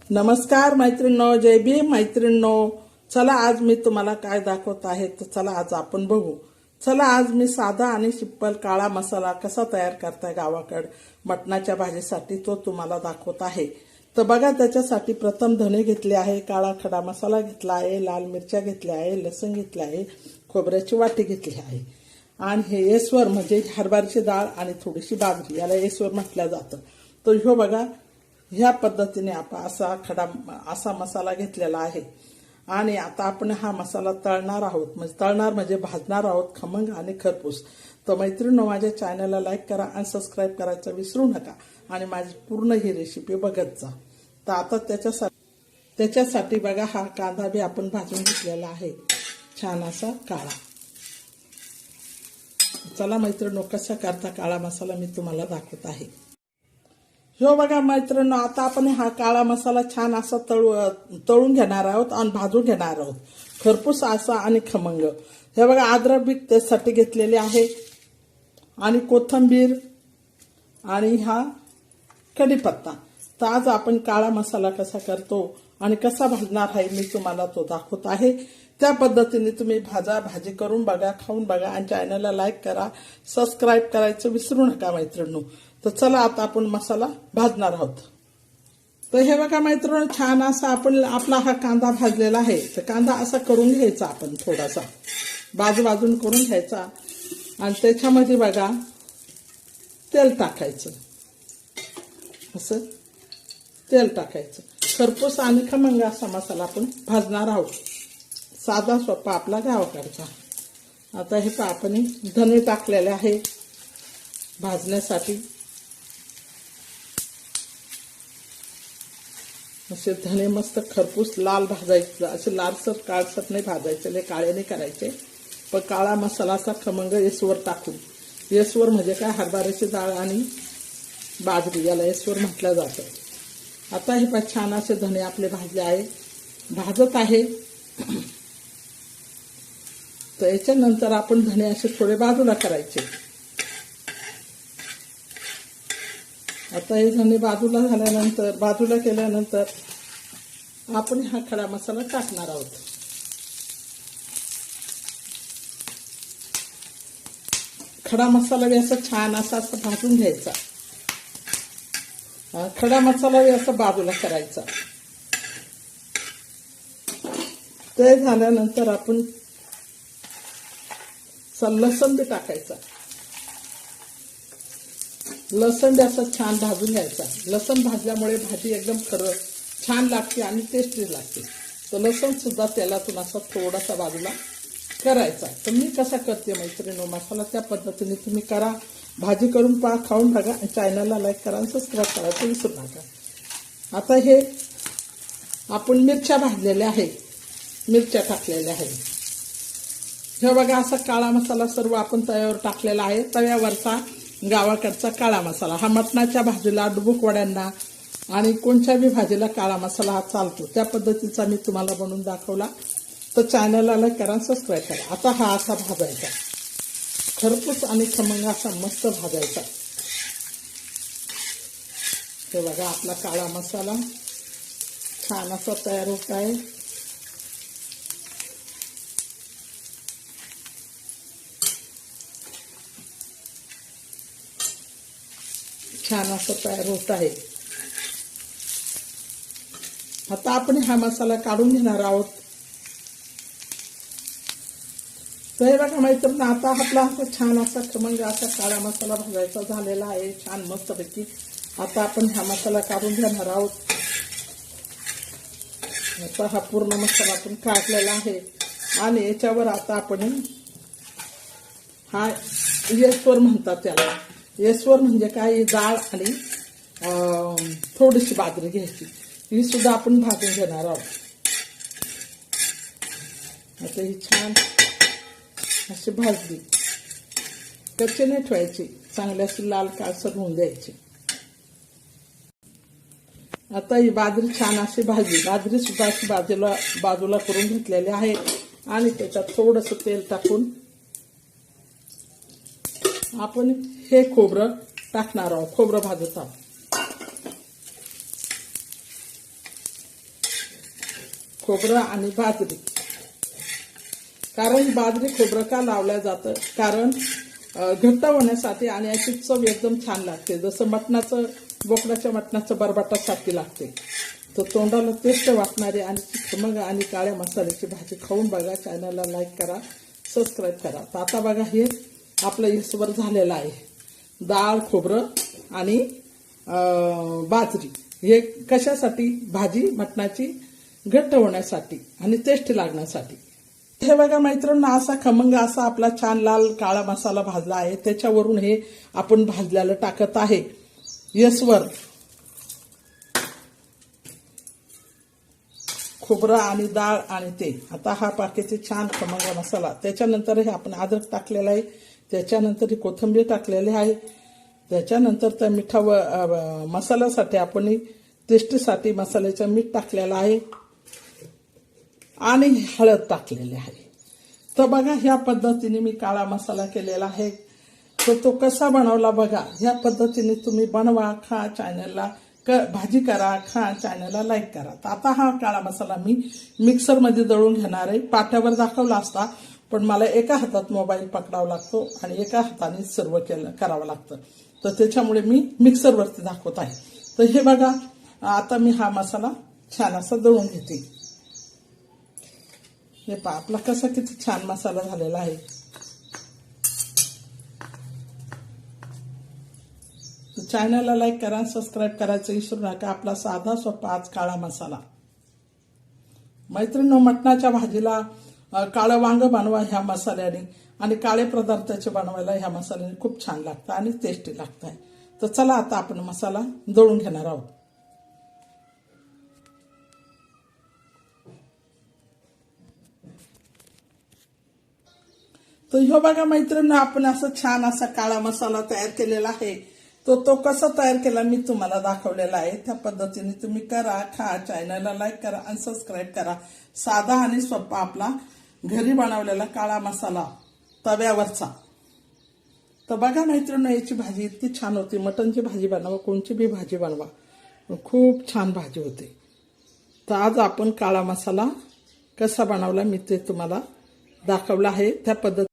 नमस्कार मैत्रिणींनो, जय भीम मैत्रिणींनो. चला आज मी तुम्हाला काय दाखवत आहे तर चला आज आपण बघू. चला आज मी साधा आणि सिंपल काळा मसाला कसा तयार करताय गावाकड मटणाच्या भाजीसाठी तो तुम्हाला दाखवत आहे. तर बघा, त्याच्यासाठी प्रथम धने घेतले आहे, काळा खडा मसाला घेतला आहे, लाल मिरच्या घेतल्या आहे, लसूण घेतले आहे, खोबऱ्याची वाटी घेतली आहे आणि हे येस्वर म्हणजे हरभऱ्याची डाळ आणि थोडीशी बाजरी, याला येस्वर म्हटलं जातं. तर ह्यो बघा, ह्या पद्धतीने आपण असा मसाला घेतलेला आहे आणि आता आपण हा मसाला तळणार आहोत. म्हणजे भाजणार आहोत खमंग आणि खरपूस. तर मैत्रिणींनो, माझ्या चॅनलला लाईक करा आणि सबस्क्राईब करायचं विसरू नका आणि माझी पूर्ण ही रेसिपी बघत जा. तर आता त्याच्यासाठी बघा, हा कांदा बी आपण भाजून घेतलेला आहे, छान असा काळा. चला मैत्रिणींनो, कसा करता काळा मसाला मी तुम्हाला दाखवत आहे. हो बघा मैत्रिणींनो, आता आपण हा काळा मसाला छान असा तळून घेणार आहोत आणि भाजून घेणार आहोत, खरपूस असा आणि खमंग. हे बघा, अद्रक बी त्यासाठी घेतलेले आहे आणि कोथिंबीर आणि हा कढीपत्ता. तर आज आपण काळा मसाला कसा करतो आणि कसा भाजणार आहे मी तुम्हाला तो दाखवत आहे. त्या पद्धतीने तुम्ही भाजी करून बघा, खाऊन बघा आणि चॅनलला लाईक करा, सबस्क्राईब करायचं विसरू नका मैत्रिणींनो. तर चला आता आपण मसाला भाजणार आहोत. तर हे बघा मैत्रिणी, छान असा आपला हा कांदा भाजलेला आहे. तर कांदा असा करून घ्यायचा, आपण थोडासा बाजून करून घ्यायचा आणि त्याच्यामध्ये बघा तेल टाकायचं, असं तेल टाकायचं. खरपूस आणि खमंग असा मसाला आपण भाजणार आहोत, साधा सोपा आपला गावाकडचा. आता हे आपण धने टाकलेले आहे भाजण्यासाठी. असे धने मस्त खरपूस लाल भाजायचं, असे लालसर काळसर नाही भाजायचे, लय काळे नाही करायचे. पण काळा मसाला असा खमंग येसवर टाकून, येसवर म्हणजे काय, हरभऱ्याची डाळ आणि बाजरी, याला येसवर म्हटलं जातं. आता हे पण छान असे धने आपले भाजले आहे, भाजत आहे. तर याच्यानंतर आपण धने असे थोडे बाजूला करायचे. आता हे धने बाजूला केल्यानंतर आपण हा खडा मसाला टाकणार आहोत. खडा मसाला बी असा छान असा भाजून घ्यायचा. खडा मसाला बी असा बाजूला करायचा. ते झाल्यानंतर आपण लसण बी टाकायचा. लसण बी असं छान भाजून घ्यायचा. लसण भाजल्यामुळे भाजी एकदम छान लागते आणि टेस्टी लागते. तर लसण सुद्धा तेलातून असा थोडासा बाजूला करायचा. तर मी कसा करते मैत्रिणींनो मसाला, त्या पद्धतीने तुम्ही करा. भाजी करून पहा, खाऊन बघा, चॅनलला लाईक करा आणि सबस्क्राईब करायचं विसरू नका. आता हे आपण मिरच्या भाजलेल्या आहे, मिरच्या टाकलेल्या आहे. हे बघा, असा काळा मसाला सर्व आपण तव्यावर टाकलेला आहे. तव्यावरचा गावाकडचा काळा मसाला हा मटणाच्या भाजीला, डुबुक वड्यांना आणि कोणत्या बी भाजीला काळा मसाला हा चालतो. त्या पद्धतीचा मी तुम्हाला बनवून दाखवला. तर चॅनलला लाईक करा, सबस्क्राईब करा. आता हा असा भाजायचा, खरपूस आणि खमंग असा मस्त भाजायचा. हे बघा, आपला काळा मसाला छान असा तयार होत आहे. छान असं तयार होत आहे. आता आपण हा मसाला काढून घेणार आहोत. तर हे बघा मैत्रिणी, आता आपला छान असा खमंग असा काळा मसाला भाजायचा झालेला आहे, छान मस्तपैकी. आता आपण हा मसाला काढून घेणार आहोत. आता हा पूर्ण मसाला आपण काढलेला आहे आणि याच्यावर आता आपण हा येस्वर म्हणतात त्याला. येस्वर म्हणजे काय, डाळ आणि थोडीशी बाजरी घ्यायची, ही सुद्धा आपण भाजून घेणार आहोत. आता ही छान अशी भाजली, कच्ची नाही ठेवायची, चांगली अशी लाल काळसर होऊन द्यायची. आता ही बाजरी छान अशी भाजली, बाजरी सुद्धा अशी बाजूला करून घेतलेली आहे आणि त्याच्यात थोडंसं तेल टाकून आपण हे खोबरं टाकणार आहोत, खोबरं भाजत आहोत. खोबरं आणि बाजरी. कारण बाजरी खोबरं का लावल्या जातं, कारण घट्ट होण्यासाठी आणि याची चव एकदम छान लागते. जसं मटणाचं, बोकडाच्या मटणाचं बरबटासारखी लागते. तर तोंडाला टेस्ट वाटणारी आणि खमंग आणि काळ्या मसाल्याची भाजी खाऊन बघा. चॅनलला लाईक करा, सबस्क्राईब करा. तर आता बघा हे आपलं इसवर झालेलं आहे. डाळ, खोबरं आणि बाजरी. हे कशासाठी? भाजी मटणाची घट्ट होण्यासाठी आणि टेस्टी लागण्यासाठी. हे बघा मैत्रिणींनो, असा खमंग असा आपला छान लाल काळा मसाला भाजला आहे. त्याच्यावरून हे आपण भाजल्याला टाकत आहे यसवर खोबरं आणि डाळ आणि ते. आता हा पाकेचे छान खमंग मसाला. त्याच्यानंतर हे आपण अद्रक टाकलेलं आहे. त्याच्यानंतर ही कोथिंबीर टाकलेली आहे. त्याच्यानंतर त्या मसाल्यासाठी आपण टेस्टीसाठी मसाल्याचं मीठ टाकलेलं आहे आणि हळद टाकलेली आहे. तर बघा ह्या पद्धतीने मी काळा मसाला केलेला आहे. तर तो कसा बनवला बघा. ह्या पद्धतीने तुम्ही बनवा, खा, चॅनलला भाजी करा, खा, चॅनलला लाईक करा. तर आता हा काळा मसाला मी मिक्सरमध्ये दळून घेणार आहे. पाट्यावर दाखवला असता, पण मला एका हातात मोबाईल पकडावा लागतो आणि एका हाताने सर्व करावं लागतं. तर त्याच्यामुळे मी मिक्सरवरती दाखवत आहे. तर हे बघा आता मी हा मसाला छान असा दळून घेते. हे पहा आपला कसा किती छान मसाला झालेला आहे. चॅनलला लाईक करा, सबस्क्राईब करायचं विसरू नका. आपला साधा सोपा आज काळा मसाला. मैत्रिणींनो, मटणाच्या भाजीला काळं वांग बनवा ह्या मसाल्याने आणि काळे पदार्थाचे बनवायला ह्या मसाल्याने खूप छान लागतं आणि टेस्टी लागतं आहे. तर चला आता आपण मसाला दळून घेणार आहोत. तर ह्यो बघा मैत्रिणींनो, आपण असं छान असा काळा मसाला तयार केलेला आहे. तो कसा तयार केला मी तुम्हाला दाखवलेला आहे. त्या पद्धतीने तुम्ही करा, खा, चॅनलला लाईक करा आणि सबस्क्राईब करा. साधा आणि सोपा आपला घरी बनवलेला काळा मसाला तव्यावरचा. तर बघा मैत्रिणींनो, याची भाजी इतकी छान होती. मटणची भाजी बनवा, कोणची बी भाजी बनवा, खूप छान भाजी होते. तर आज आपण काळा मसाला कसा बनवला मी ते तुम्हाला दाखवला आहे. त्या पद्धतीने